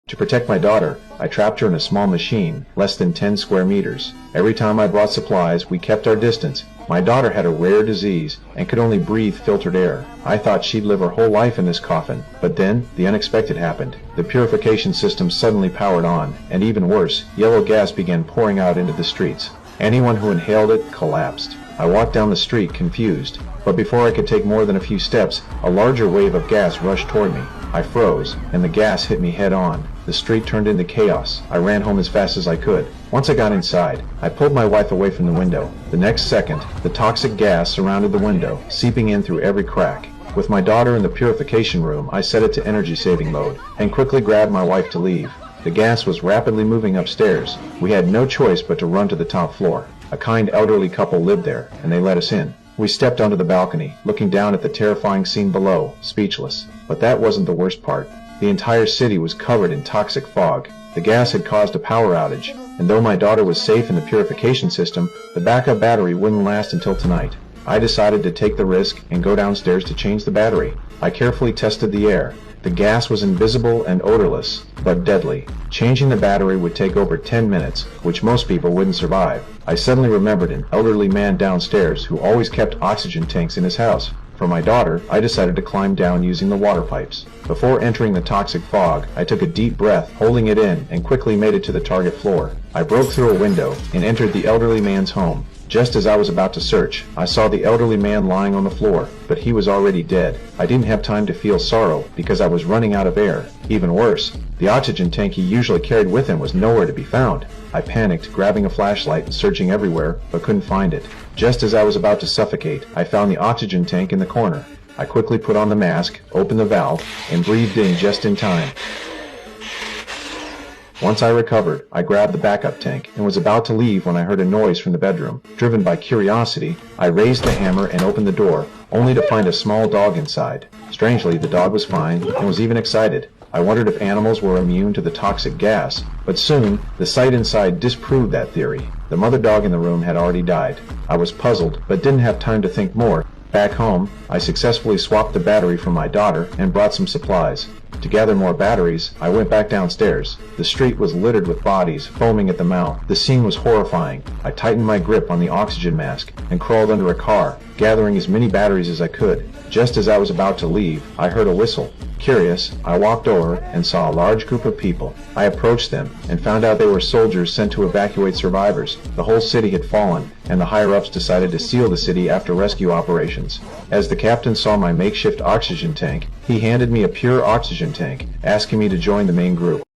To protect my daughter, I trapped her in a small machine, less than 10 square meters. Every time I brought supplies, we kept our distance. My daughter had a rare disease and could only breathe filtered air. I thought she'd live her whole life in this coffin. But then, the unexpected happened. The purification system suddenly powered on, and even worse, yellow gas began pouring out into the streets. Anyone who inhaled it collapsed. I walked down the street confused, but before I could take more than a few steps, a larger wave of gas rushed toward me. I froze, and the gas hit me head on. The street turned into chaos. I ran home as fast as I could. Once I got inside, I pulled my wife away from the window. The next second, the toxic gas surrounded the window, seeping in through every crack. With my daughter in the purification room, I set it to energy-saving mode, and quickly grabbed my wife to leave. The gas was rapidly moving upstairs. We had no choice but to run to the top floor. A kind elderly couple lived there, and they let us in. We stepped onto the balcony, looking down at the terrifying scene below, speechless. But that wasn't the worst part. The entire city was covered in toxic fog. The gas had caused a power outage, and though my daughter was safe in the purification system, the backup battery wouldn't last until tonight. I decided to take the risk and go downstairs to change the battery. I carefully tested the air. The gas was invisible and odorless, but deadly. Changing the battery would take over 10 minutes, which most people wouldn't survive. I suddenly remembered an elderly man downstairs who always kept oxygen tanks in his house. For my daughter, I decided to climb down using the water pipes. Before entering the toxic fog, I took a deep breath, holding it in, and quickly made it to the target floor. I broke through a window and entered the elderly man's home. Just as I was about to search, I saw the elderly man lying on the floor, but he was already dead. I didn't have time to feel sorrow because I was running out of air. Even worse, the oxygen tank he usually carried with him was nowhere to be found. I panicked, grabbing a flashlight and searching everywhere, but couldn't find it. Just as I was about to suffocate, I found the oxygen tank in the corner. I quickly put on the mask, opened the valve, and breathed in just in time. Once I recovered, I grabbed the backup tank and was about to leave when I heard a noise from the bedroom. Driven by curiosity, I raised the hammer and opened the door, only to find a small dog inside. Strangely, the dog was fine and was even excited. I wondered if animals were immune to the toxic gas, but soon, the sight inside disproved that theory. The mother dog in the room had already died. I was puzzled, but didn't have time to think more. Back home, I successfully swapped the battery for my daughter and brought some supplies. To gather more batteries, I went back downstairs. The street was littered with bodies, foaming at the mouth. The scene was horrifying. I tightened my grip on the oxygen mask and crawled under a car, gathering as many batteries as I could. Just as I was about to leave, I heard a whistle. Curious, I walked over and saw a large group of people. I approached them and found out they were soldiers sent to evacuate survivors. The whole city had fallen, and the higher-ups decided to seal the city after rescue operations. As the captain saw my makeshift oxygen tank, he handed me a pure oxygen tank, asking me to join the main group.